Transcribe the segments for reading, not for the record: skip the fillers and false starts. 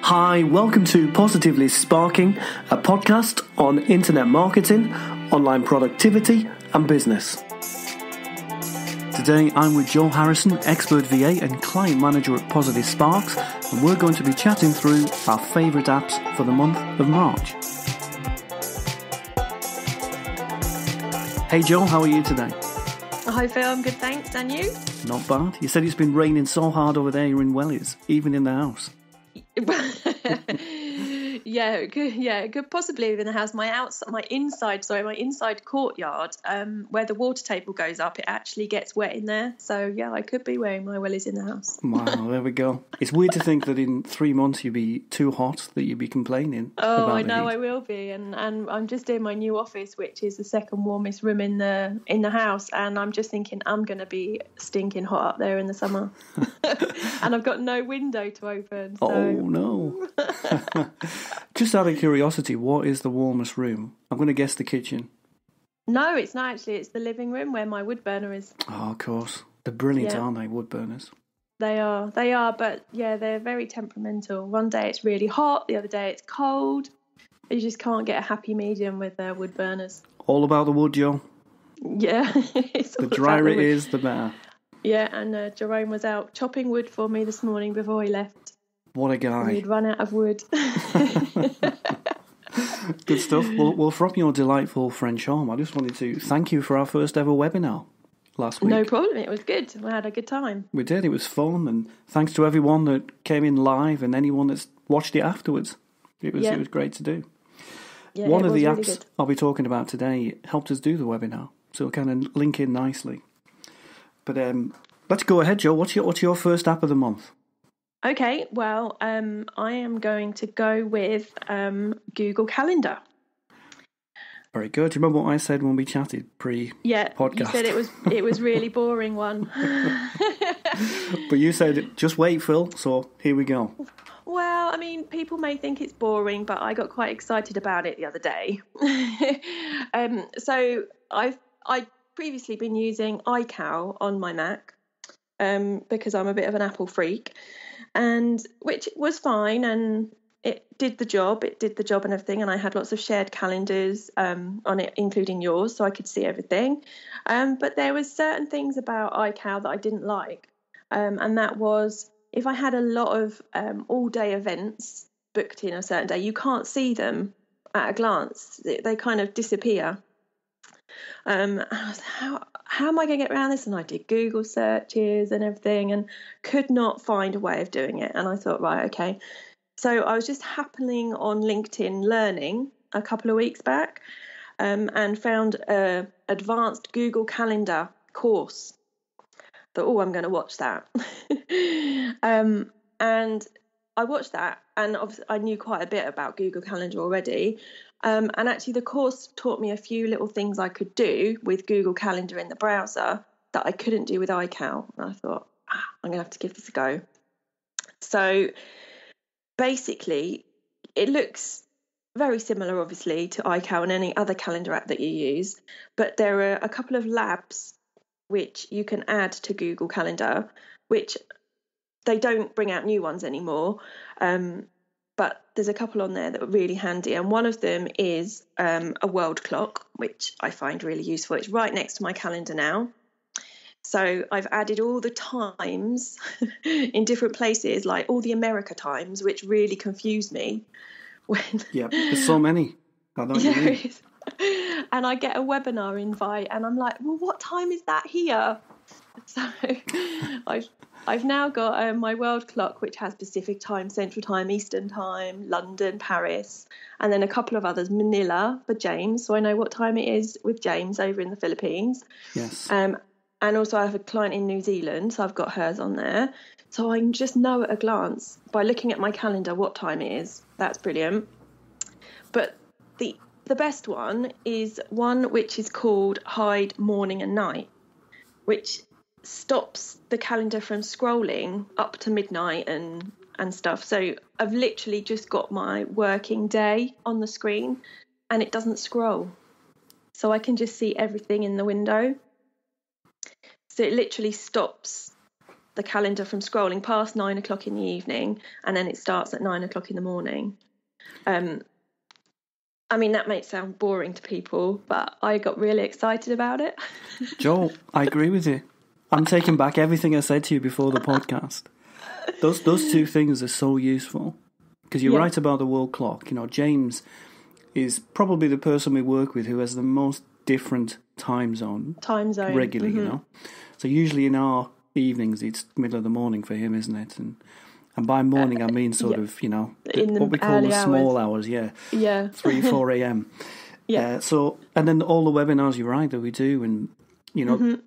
Hi, welcome to Positively Sparking, a podcast on internet marketing, online productivity and business. Today I'm with Joel Harrison, expert VA and client manager at Positive Sparks, and we're going to be chatting through our favourite apps for the month of March. Hey Joel, how are you today? Hi Phil, I'm good thanks, and you? Not bad. You said it's been raining so hard over there in Wellies, even in the house. It could possibly live in the house. My inside courtyard, where the water table goes up, it actually gets wet in there. So yeah, I could be wearing my wellies in the house. Wow, there we go. It's weird to think that in 3 months you'd be too hot, that you'd be complaining. Oh, about I know the heat. I will be, and I'm just in my new office, which is the second warmest room in the house, and I'm just thinking I'm going to be stinking hot up there in the summer, and I've got no window to open. So. Oh no. Just out of curiosity, what is the warmest room? I'm going to guess the kitchen. No, it's not actually. It's the living room where my wood burner is. Oh, of course. They're brilliant, Yeah. aren't they, wood burners? They are, but yeah, they're very temperamental. One day it's really hot, the other day it's cold. You just can't get a happy medium with wood burners. All about the wood, Joe. Yeah. It's all The drier about it wood. is, the better. Yeah, and Jerome was out chopping wood for me this morning before he left. What a guy. We'd run out of wood. Good stuff. Well, from your delightful French charm, I just wanted to thank you for our first ever webinar last week. No problem, it was good. We had a good time. We did. It was fun, and thanks to everyone that came in live and anyone that's watched it afterwards. It was great to do. Yeah, One it of the was really apps good. I'll be talking about today helped us do the webinar, so it'll kind of link in nicely. But let's go ahead, Joe. What's your first app of the month? Okay, well, I am going to go with Google Calendar. Very good. Do you remember what I said when we chatted pre-podcast? Yeah, you said it was really boring one. But you said, just wait, Phil, so here we go. Well, I mean, people may think it's boring, but I got quite excited about it the other day. So I've previously been using iCal on my Mac because I'm a bit of an Apple freak, and which was fine, and it did the job and everything, and I had lots of shared calendars on it, including yours, so I could see everything. But there was certain things about iCal that I didn't like, and that was if I had a lot of all-day events booked in a certain day, you can't see them at a glance. They kind of disappear. And I was like, how am I going to get around this? And I did Google searches and everything and could not find a way of doing it. And I thought, right, okay. So I was just happening on LinkedIn Learning a couple of weeks back and found an advanced Google Calendar course. Thought, I'm going to watch that. And I watched that, and obviously I knew quite a bit about Google Calendar already. And actually the course taught me a few little things I could do with Google Calendar in the browser that I couldn't do with iCal. And I thought, I'm going to have to give this a go. So basically, it looks very similar, obviously, to iCal and any other calendar app that you use. But there are a couple of labs which you can add to Google Calendar, which they don't bring out new ones anymore. But there's a couple on there that are really handy. And one of them is a world clock, which I find really useful. It's right next to my calendar now. So I've added all the times in different places, like all the America times, which really confuse me. Yeah, there's so many. I know what you mean. And I get a webinar invite and I'm like, well, what time is that here? So I've now got my world clock, which has Pacific time, Central time, Eastern time, London, Paris, and then a couple of others, Manila for James. So I know what time it is with James over in the Philippines. Yes. And also I have a client in New Zealand, so I've got hers on there. So I can just know at a glance by looking at my calendar what time it is. That's brilliant. But the best one is one which is called Hide Morning and Night, which stops the calendar from scrolling up to midnight and stuff. So I've literally just got my working day on the screen and it doesn't scroll. So I can just see everything in the window. So it literally stops the calendar from scrolling past 9 o'clock in the evening, and then it starts at 9 o'clock in the morning. I mean, that may sound boring to people, but I got really excited about it. Joel, I agree with you. I'm taking back everything I said to you before the podcast. Those two things are so useful. Because you're right about the world clock. You know, James is probably the person we work with who has the most different time zone regularly, you know. So usually in our evenings, it's middle of the morning for him, isn't it? And by morning, I mean sort of, you know, what we call the small hours, 3, 4 a.m. So, and then all the webinars, you're right, that we do, and, you know,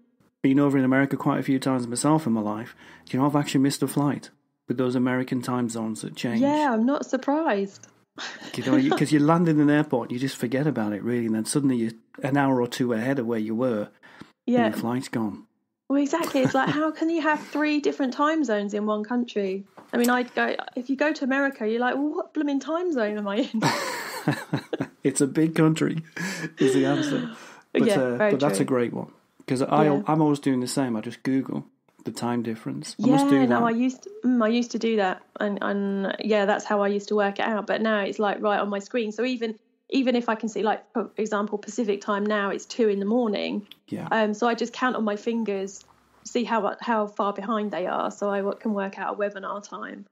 been over in America quite a few times myself in my life, you know, I've actually missed a flight with those American time zones that change. Yeah, I'm not surprised. You know, because you land in an airport, you just forget about it, really, and then suddenly you're an hour or two ahead of where you were, and your flight's gone. Well, exactly. It's like, how can you have 3 different time zones in one country? I mean, if you go to America, you're like, well, what blooming time zone am I in? It's a big country, is the answer. But that's a great one. Because I'm always doing the same. I just Google the time difference. I must do that. No, I used to do that. And that's how I used to work it out. But now it's like right on my screen. So even if I can see, like, for example, Pacific time now, it's 2 a.m. Yeah. So I just count on my fingers, see how far behind they are, so I can work out a webinar time.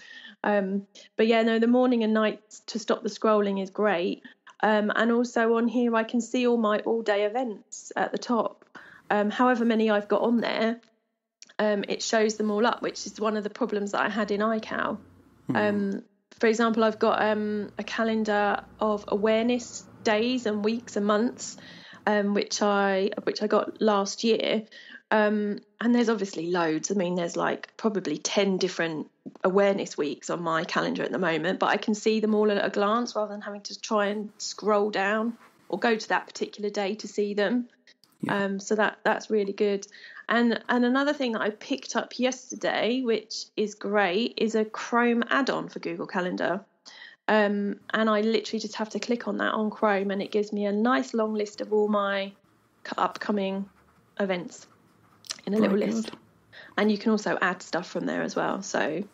But the morning and night to stop the scrolling is great. And also on here I can see all my all-day events at the top. However many I've got on there, it shows them all up, which is one of the problems that I had in iCal. For example, I've got a calendar of awareness days and weeks and months, which I got last year. And there's obviously loads. I mean, there's like probably 10 different awareness weeks on my calendar at the moment, but I can see them all at a glance rather than having to try and scroll down or go to that particular day to see them. So that's really good. And another thing that I picked up yesterday, which is great, is a Chrome add-on for Google Calendar. And I literally just have to click on that on Chrome, and it gives me a nice long list of all my upcoming events in a little list. And you can also add stuff from there as well. So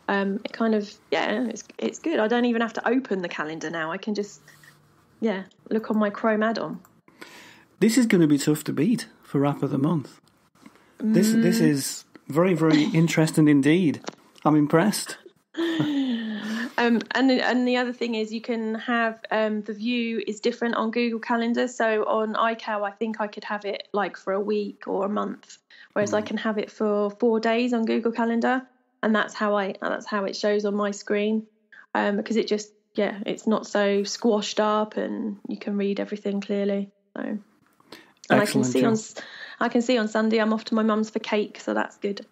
it kind of, it's good. I don't even have to open the calendar now. I can just, look on my Chrome add-on. This is going to be tough to beat for App of the Month. This is very, very interesting indeed. I'm impressed. And the other thing is you can have the view is different on Google Calendar. So on iCal, I think I could have it like for a week or a month, whereas I can have it for 4 days on Google Calendar, and that's how it shows on my screen, because it just it's not so squashed up, and you can read everything clearly. So, and excellent, I can see on Sunday I'm off to my mum's for cake, so that's good.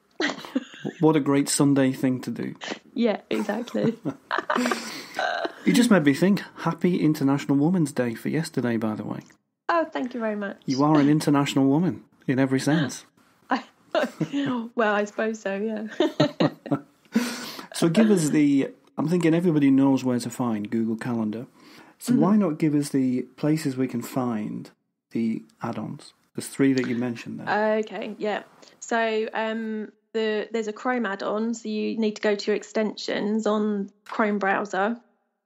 What a great Sunday thing to do. Yeah, exactly. You just made me think, happy International Women's Day for yesterday, by the way. Oh, thank you very much. You are an international woman in every sense. Well, I suppose so, yeah. So give us I'm thinking everybody knows where to find Google Calendar. So why not give us the places we can find the add-ons? There's 3 that you mentioned there. Okay, yeah. So there's a Chrome add-on, so you need to go to your extensions on Chrome browser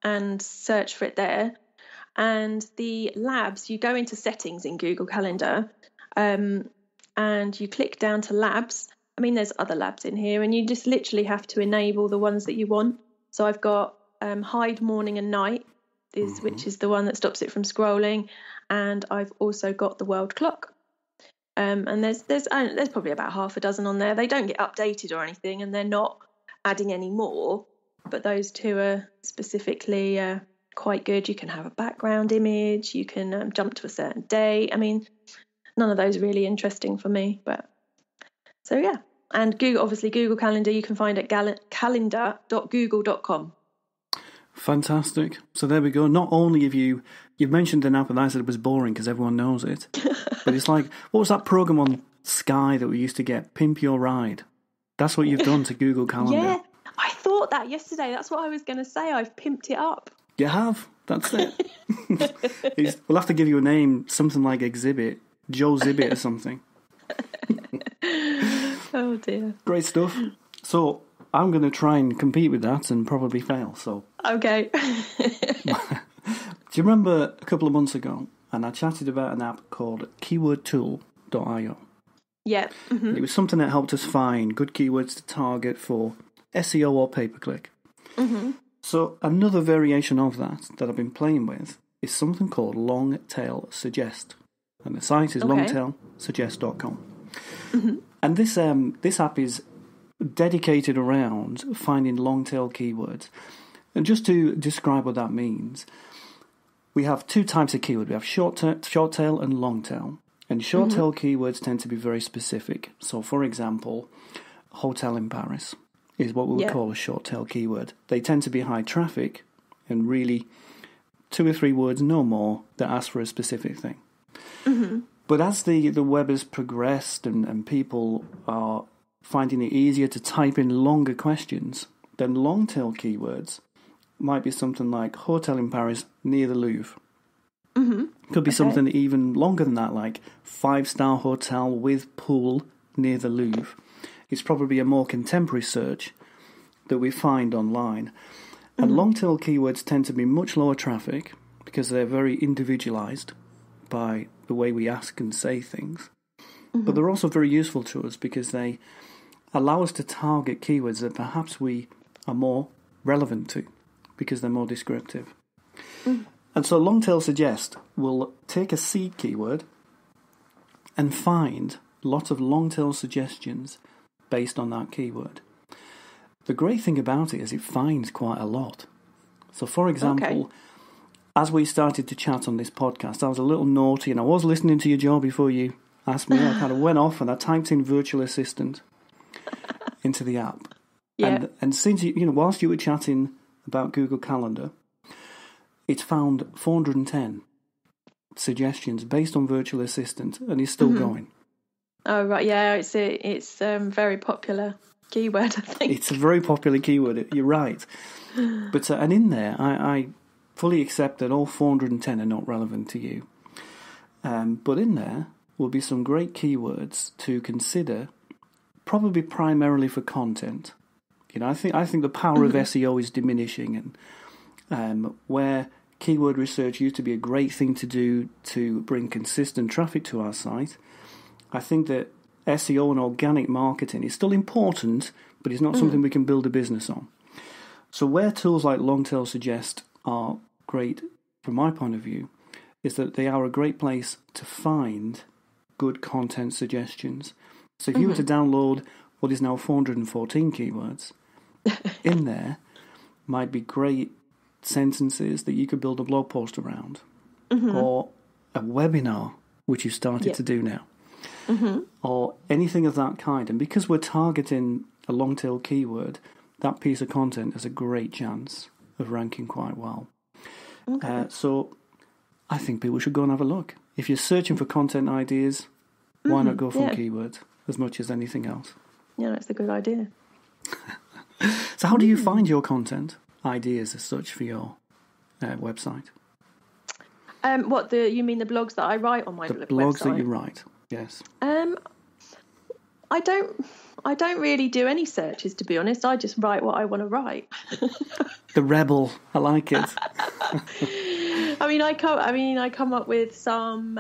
and search for it there. And the labs, you go into settings in Google Calendar, and you click down to labs. I mean, there's other labs in here, and you just literally have to enable the ones that you want. So I've got hide morning and night, which is the one that stops it from scrolling, and I've also got the world clock. And there's probably about half a dozen on there. They don't get updated or anything, and they're not adding any more. But those 2 are specifically quite good. You can have a background image. You can jump to a certain day. I mean, none of those are really interesting for me. But so yeah, and Google Calendar you can find at calendar.google.com. Fantastic. So there we go. Not only have you've mentioned an app, and I said it was boring because everyone knows it, but it's like, what was that program on Sky that we used to get? Pimp Your Ride. That's what you've done to Google Calendar. Yeah, I thought that yesterday. That's what I was going to say. I've pimped it up. You have. That's it. We'll have to give you a name, something like Exhibit, Joe Zibbit or something. Oh dear. Great stuff. So I'm going to try and compete with that and probably fail. So Okay. do you remember a couple of months ago, and I chatted about an app called keywordtool.io? Yeah. Mm-hmm. It was something that helped us find good keywords to target for SEO or pay-per-click. Mm-hmm. So another variation of that I've been playing with is something called Longtail Suggest. And the site is longtailsuggest.com. Mm-hmm. And this app is dedicated around finding long-tail keywords. And just to describe what that means, we have two types of keyword. We have short tail and long tail. And short tail keywords tend to be very specific. So, for example, hotel in Paris is what we would call a short tail keyword. They tend to be high traffic and really 2 or 3 words, no more, that ask for a specific thing. Mm-hmm. But as the web has progressed and people are finding it easier to type in longer questions, then long tail keywords might be something like hotel in Paris near the Louvre. Mm-hmm. Could be something even longer than that, like 5-star hotel with pool near the Louvre. It's probably a more contemporary search that we find online. And long tail keywords tend to be much lower traffic because they're very individualized by the way we ask and say things. But they're also very useful to us because they allow us to target keywords that perhaps we are more relevant to because they're more descriptive. And so Longtail Suggest will take a seed keyword and find lots of long-tail suggestions based on that keyword. The great thing about it is it finds quite a lot. So, for example, as we started to chat on this podcast, I was a little naughty and I was listening to you, Joe, before you asked me. I kind of went off and I typed in virtual assistant into the app. Yeah. And since, whilst you were chatting about Google Calendar, it's found 410 suggestions based on virtual assistant and is still going. Oh, right. Yeah, it's very popular keyword, I think. It's a very popular keyword. You're right. But and in there, I fully accept that all 410 are not relevant to you. But in there will be some great keywords to consider, probably primarily for content. I think the power of SEO is diminishing, and where keyword research used to be a great thing to do to bring consistent traffic to our site, I think that SEO and organic marketing is still important, but it's not something we can build a business on. So where tools like Longtail Suggest are great, from my point of view, is that they are a great place to find good content suggestions. So if you were to download what is now 414 keywords, in there might be great sentences that you could build a blog post around, or a webinar, which you've started to do now, or anything of that kind. And because we're targeting a long tail keyword, that piece of content has a great chance of ranking quite well. So I think people should go and have a look. If you're searching for content ideas, why not go from keywords as much as anything else? Yeah, that's a good idea. So how do you find your content ideas as such for your website? You mean the blogs that I write on my website? The blogs that you write, yes. I don't really do any searches, to be honest. I just write what I want to write. The rebel, I like it. I come up with some.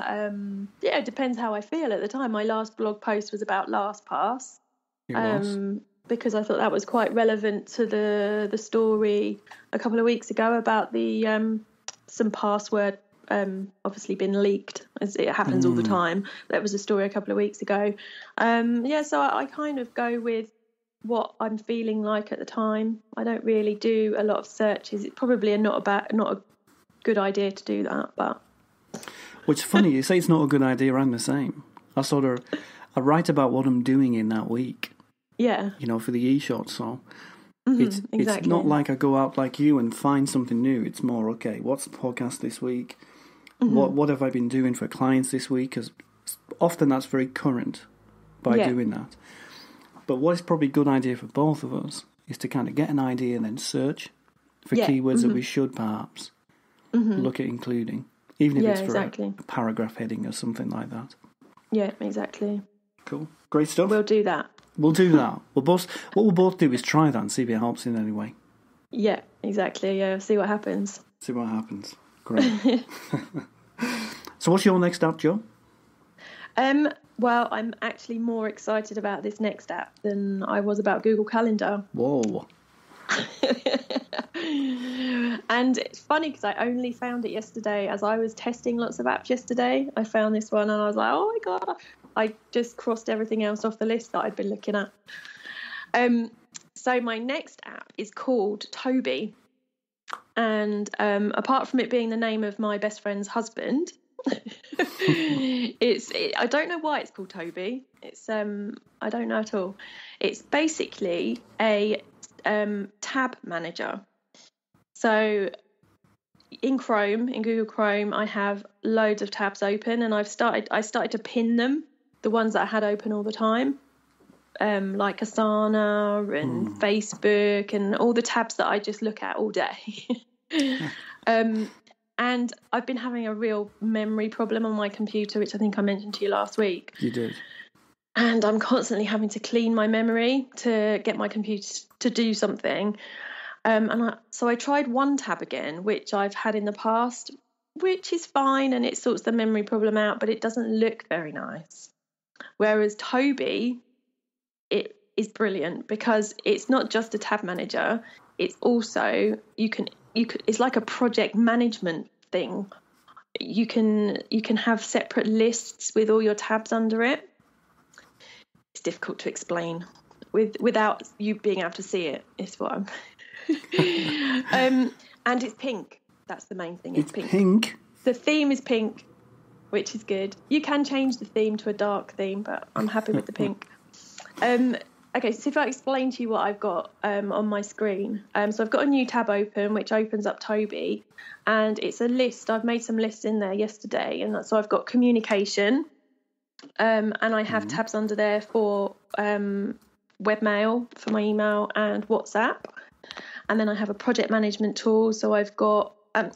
It depends how I feel at the time. My last blog post was about LastPass. It was. Because I thought that was quite relevant to the story a couple of weeks ago about the some password obviously been leaked, as it happens all the time. That was a story a couple of weeks ago. So I kind of go with what I'm feeling like at the time. I don't really do a lot of searches. It's probably not a good idea to do that. But Which is funny, you say it's not a good idea. I'm the same. I write about what I'm doing in that week. Yeah. For the e-shot. So it's not like I go out like you and find something new. It's more, okay, what's the podcast this week? What have I been doing for clients this week? Because often that's very current by doing that. But what is probably a good idea for both of us is to kind of get an idea and then search for keywords that we should perhaps look at including, even if it's for a paragraph heading or something like that. Yeah, exactly. Cool. Great stuff. We'll do that. We'll do that. What we'll both do is try that and see if it helps in any way. Yeah, exactly. Yeah, see what happens. See what happens. Great. So what's your next app, Joe? Well, I'm actually more excited about this next app than I was about Google Calendar. Whoa. And it's funny because I only found it yesterday as I was testing lots of apps yesterday. I found this one and I was like, oh my God. I just crossed everything else off the list that I'd been looking at. So my next app is called Toby. And apart from it being the name of my best friend's husband, I don't know why it's called Toby. It's I don't know at all. It's basically a tab manager. So in Google Chrome, I have loads of tabs open, and I started to pin them, the ones that I had open all the time, like Asana and Facebook and all the tabs that I just look at all day. And I've been having a real memory problem on my computer, which I think I mentioned to you last week. You did. And I'm constantly having to clean my memory to get my computer to do something. So I tried one tab again, which I've had in the past, which is fine and it sorts the memory problem out, but it doesn't look very nice. Whereas Toby, it is brilliant because it's not just a tab manager. It's also, it's like a project management thing. You can have separate lists with all your tabs under it. It's difficult to explain without you being able to see it. Is what I'm. And it's pink. That's the main thing. It's pink. The theme is pink, which is good. You can change the theme to a dark theme, but I'm happy with the pink. Okay, so if I explain to you what I've got on my screen. So I've got a new tab open, which opens up Toby, and it's a list. I've made some lists in there yesterday, and so I've got communication, and I have tabs under there for webmail, for my email, and WhatsApp. And then I have a project management tool, so I've got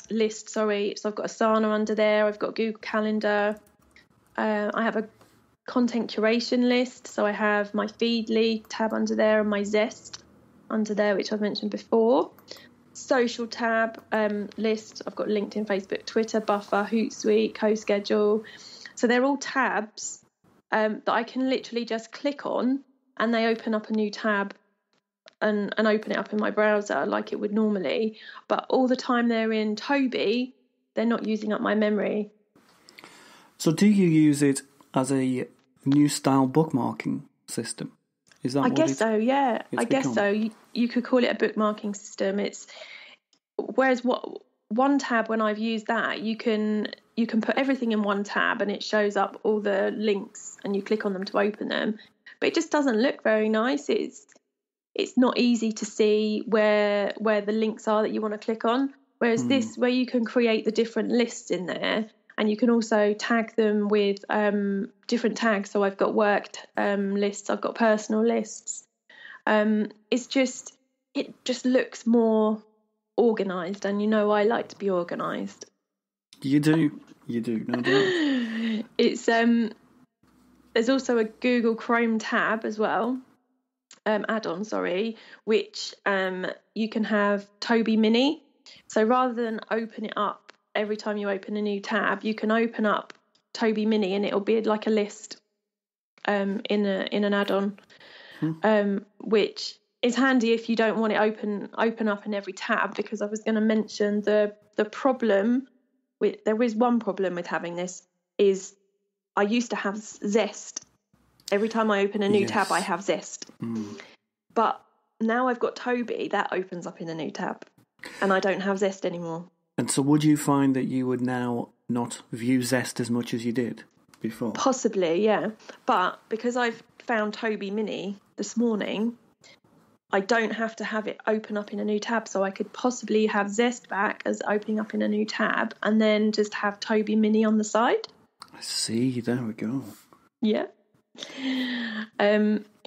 list, sorry. So I've got Asana under there, I've got Google Calendar, I have a content curation list, so I have my Feedly tab under there and my Zest under there, which I've mentioned before. Social tab list, I've got LinkedIn, Facebook, Twitter, Buffer, Hootsuite, CoSchedule. So they're all tabs that I can literally just click on and they open up a new tab and open it up in my browser like it would normally. But all the time they're in Toby, they're not using up my memory. So do you use it as a new style bookmarking system? Is that I guess so, yeah. I guess so. You could call it a bookmarking system. Whereas one tab, when I've used that, you can put everything in one tab and it shows up all the links and you click on them to open them. But it just doesn't look very nice. It's not easy to see where the links are that you want to click on. Whereas this, where you can create the different lists in there, and you can also tag them with different tags. So I've got work lists, I've got personal lists. It just looks more organised, and I like to be organised. You do, no doubt. It's there's also a Google Chrome tab as well. Add-on, sorry, which you can have Toby Mini. So rather than open it up every time you open a new tab, you can open up Toby Mini and it'll be like a list in an add-on, which is handy if you don't want it open up in every tab, because I was going to mention the problem with, there is one problem with having this, is I used to have Zest. Every time I open a new tab, I have Zest. But now I've got Toby, that opens up in a new tab, and I don't have Zest anymore. And so would you find that you would now not view Zest as much as you did before? Possibly, yeah. But because I've found Toby Mini this morning, I don't have to have it open up in a new tab, so I could possibly have Zest back as opening up in a new tab and then just have Toby Mini on the side. I see, there we go. Yeah.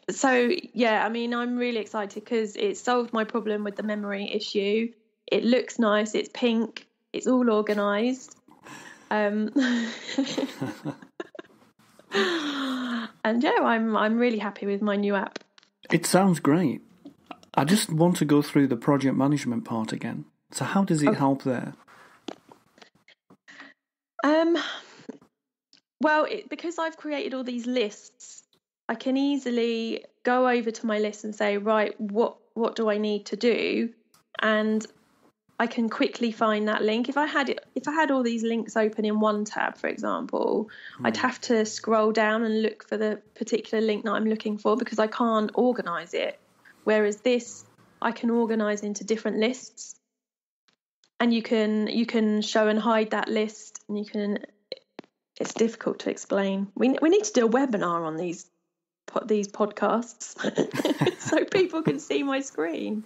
So, yeah, I mean, I'm really excited because it solved my problem with the memory issue. It looks nice, it's pink, it's all organised. And yeah, I'm really happy with my new app. It sounds great. I just want to go through the project management part again. So how does it help there? Well, because I've created all these lists, I can easily go over to my list and say, right, what do I need to do? And I can quickly find that link. If I had all these links open in one tab, for example, I'd have to scroll down and look for the particular link that I'm looking for because I can't organize it. Whereas this, I can organize into different lists, and you can show and hide that list, and you can. It's difficult to explain. We need to do a webinar on these podcasts so people can see my screen.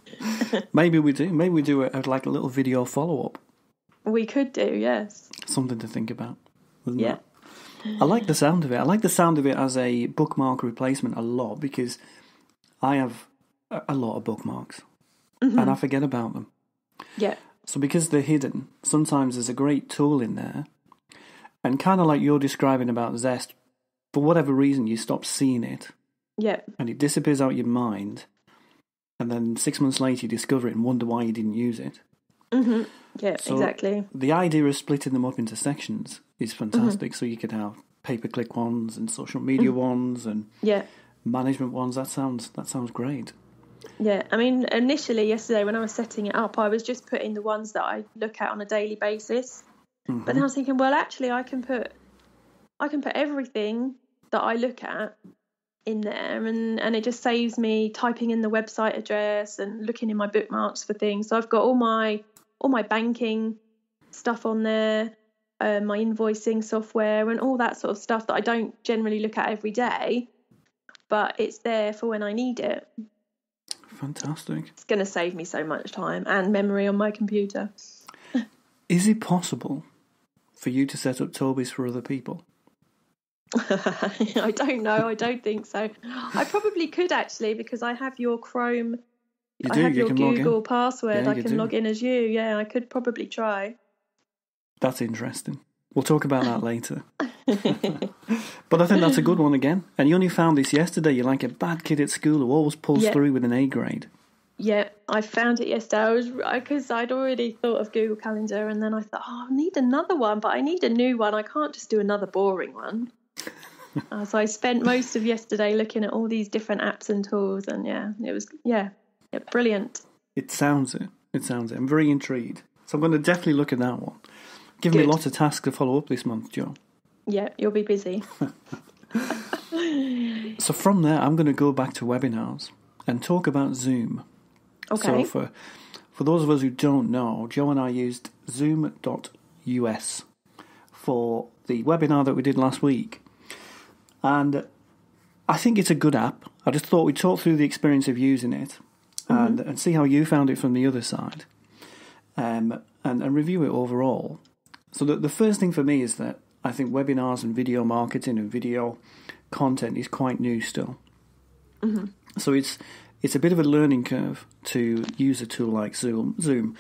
Maybe we do. Maybe we do like a little video follow-up. We could do, yes. Something to think about, isn't it? I like the sound of it. I like the sound of it as a bookmark replacement a lot because I have a lot of bookmarks and I forget about them. Yeah. So because they're hidden, sometimes there's a great tool in there. And kind of like you're describing about Zest, for whatever reason, you stop seeing it. Yeah. And it disappears out of your mind. And then 6 months later, you discover it and wonder why you didn't use it. Mm-hmm. Yeah, so exactly. The idea of splitting them up into sections is fantastic. So you could have pay-per-click ones and social media ones and management ones. That sounds great. Yeah, I mean, initially yesterday when I was setting it up, I was just putting the ones that I look at on a daily basis. But then I was thinking, well, actually, I can put everything that I look at in there, and it just saves me typing in the website address and looking in my bookmarks for things. So I've got all my banking stuff on there, my invoicing software, and all that sort of stuff that I don't generally look at every day, but it's there for when I need it. Fantastic. It's going to save me so much time and memory on my computer. Is it possible for you to set up Toby's for other people? I don't know. I don't think so. I probably could actually, because I have your Chrome. I have your Google password. I can log in as you. Yeah, I could probably try. That's interesting. We'll talk about that later. But I think that's a good one again. And you only found this yesterday. You're like a bad kid at school who always pulls through with an A grade. Yeah, I found it yesterday. Because I'd already thought of Google Calendar, and then I thought, I need another one, but I need a new one. I can't just do another boring one. So I spent most of yesterday looking at all these different apps and tools, and it was brilliant. It sounds it. I'm very intrigued. So I'm going to definitely look at that one. Give me lots of tasks to follow up this month, Joe. Yeah, you'll be busy. So from there, I'm going to go back to webinars and talk about Zoom. Okay. So for those of us who don't know, Joe and I used Zoom.us for the webinar that we did last week. And I think it's a good app. I just thought we'd talk through the experience of using it and see how you found it from the other side and review it overall. So the first thing for me is that I think webinars and video marketing and video content is quite new still. So it's a bit of a learning curve to use a tool like Zoom,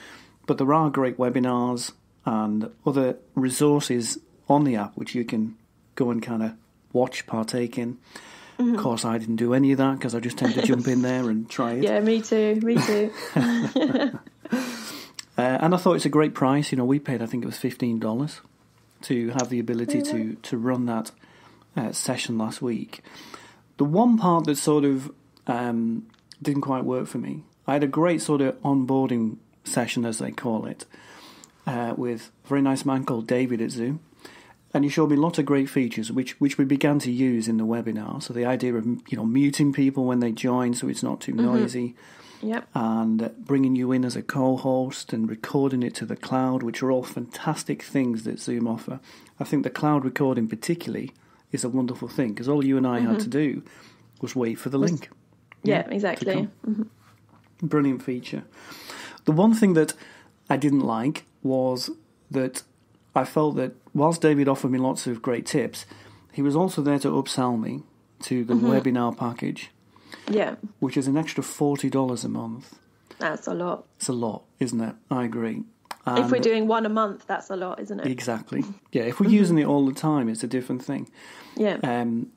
but there are great webinars and other resources on the app which you can go and kind of watch, partake in. Of course, I didn't do any of that because I just tend to jump in there and try it. Yeah, me too. And I thought it's a great price. You know, we paid, I think it was $15 to have the ability to run that session last week. The one part that sort of didn't quite work for me, I had a great sort of onboarding session, as they call it, with a very nice man called David at Zoom. And he showed me lots of great features, which we began to use in the webinar. So the idea of muting people when they join so it's not too noisy. Yep. And bringing you in as a co-host and recording it to the cloud, which are all fantastic things that Zoom offer. I think the cloud recording particularly is a wonderful thing because all you and I had to do was wait for the link. Yeah, exactly. Brilliant feature. The one thing that I didn't like was that I felt that whilst David offered me lots of great tips, he was also there to upsell me to the webinar package. Yeah. Which is an extra $40 a month. That's a lot. It's a lot, isn't it? I agree. And if we're doing one a month, that's a lot, isn't it? Exactly. Yeah, if we're using it all the time, it's a different thing. Yeah. And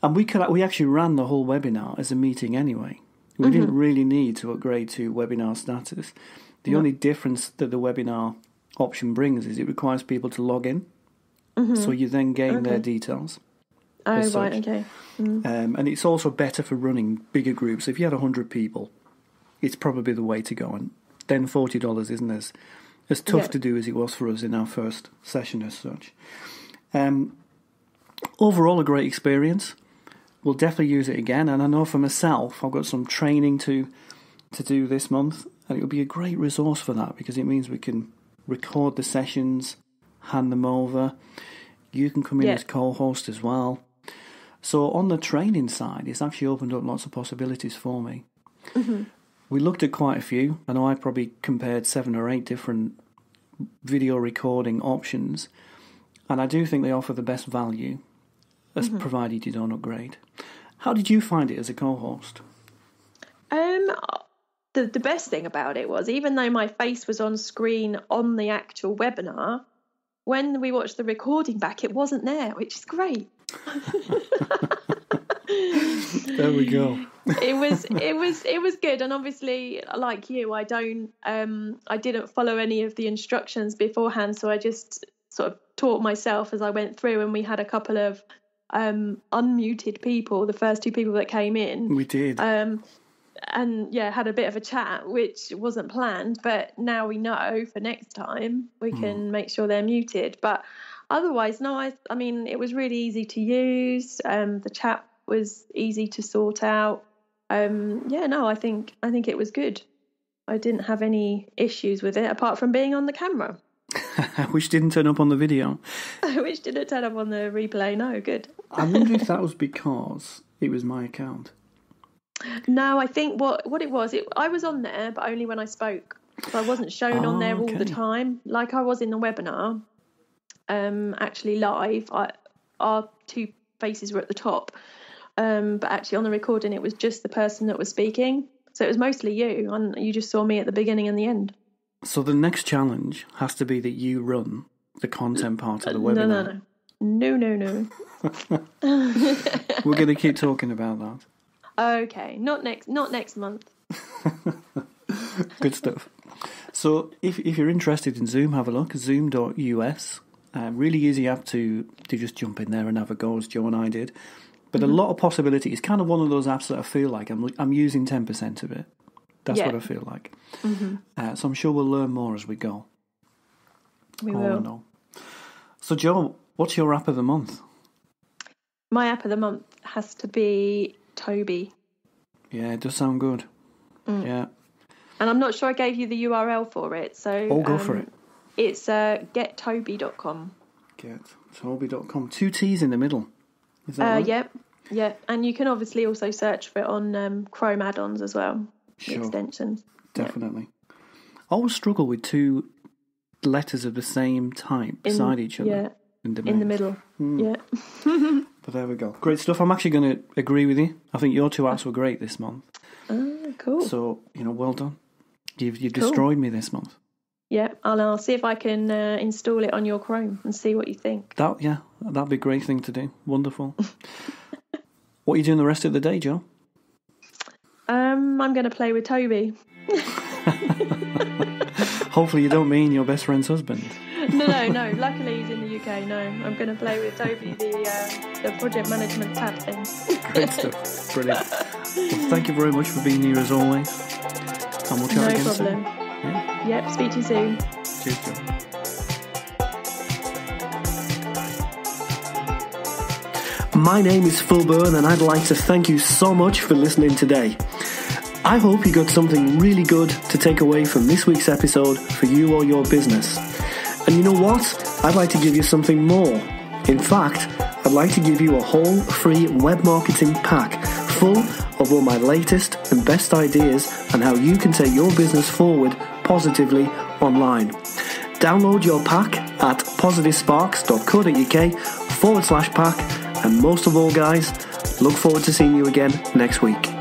we actually ran the whole webinar as a meeting anyway. We didn't really need to upgrade to webinar status. The only difference that the webinar option brings is it requires people to log in. So you then gain their details. Oh, right, okay. And it's also better for running bigger groups. If you had 100 people, it's probably the way to go. And then $40 isn't as tough to do as it was for us in our first session as such. Overall, a great experience. We'll definitely use it again. And I know for myself, I've got some training to do this month. And it'll be a great resource for that because it means we can record the sessions, hand them over. You can come in as co-host as well. So on the training side, it's actually opened up lots of possibilities for me. We looked at quite a few. I know I probably compared 7 or 8 different video recording options. And I do think they offer the best value, as provided you don't upgrade. How did you find it as a co-host? The best thing about it was, even though my face was on screen on the actual webinar, when we watched the recording back, it wasn't there, which is great. There we go. It was good, and obviously, like you, I didn't follow any of the instructions beforehand, so I just sort of taught myself as I went through, and we had a couple of unmuted people, the first 2 people that came in. We did. And had a bit of a chat, which wasn't planned, but now we know for next time we can make sure they're muted. But otherwise, no, I mean, it was really easy to use. The chat was easy to sort out. I think it was good. I didn't have any issues with it apart from being on the camera. Which didn't turn up on the video. Which didn't turn up on the replay, no, good. I wonder if that was because it was my account. No, I think what it was, I was on there, but only when I spoke. So I wasn't shown on there all the time, like I was in the webinar. Actually live, our 2 faces were at the top. But actually on the recording, it was just the person that was speaking. So it was mostly you, and you just saw me at the beginning and the end. So the next challenge has to be that you run the content part of the webinar. No. We're going to keep talking about that. Okay, not next month. Good stuff. So if you're interested in Zoom, have a look, zoom.us. Really easy app to just jump in there and have a go, as Joe and I did. But a lot of possibility. It's kind of one of those apps that I feel like I'm using 10% of it. That's what I feel like. So I'm sure we'll learn more as we go. We will. So Joe, what's your app of the month? My app of the month has to be Toby. Yeah, it does sound good. Yeah. And I'm not sure I gave you the URL for it, so go for it. It's gettoby.com. Gettoby.com. 2 T's in the middle. Is that right? Yeah. And you can obviously also search for it on Chrome add-ons as well. Sure. Extensions. Definitely. I always struggle with 2 letters of the same type beside each other. Yeah. In the middle. Yeah. But there we go. Great stuff. I'm actually going to agree with you. I think your 2 apps were great this month. Oh, cool. So, well done. You've destroyed me this month. Yeah, I'll see if I can install it on your Chrome and see what you think. That'd be a great thing to do. Wonderful. What are you doing the rest of the day, Joe? I'm going to play with Toby. Hopefully you don't mean your best friend's husband. No. Luckily he's in the UK. No, I'm going to play with Toby, the project management tab thing. Great stuff. Brilliant. Well, thank you very much for being here as always. And we'll chat again soon. No problem. Yep, speak to you soon. Cheers, Joe. My name is Phil Byrne, and I'd like to thank you so much for listening today. I hope you got something really good to take away from this week's episode for you or your business. And you know what? I'd like to give you something more. In fact, I'd like to give you a whole free web marketing pack full of all my latest and best ideas on how you can take your business forward positively online. Download your pack at positivesparks.co.uk/pack. And most of all, guys, look forward to seeing you again next week.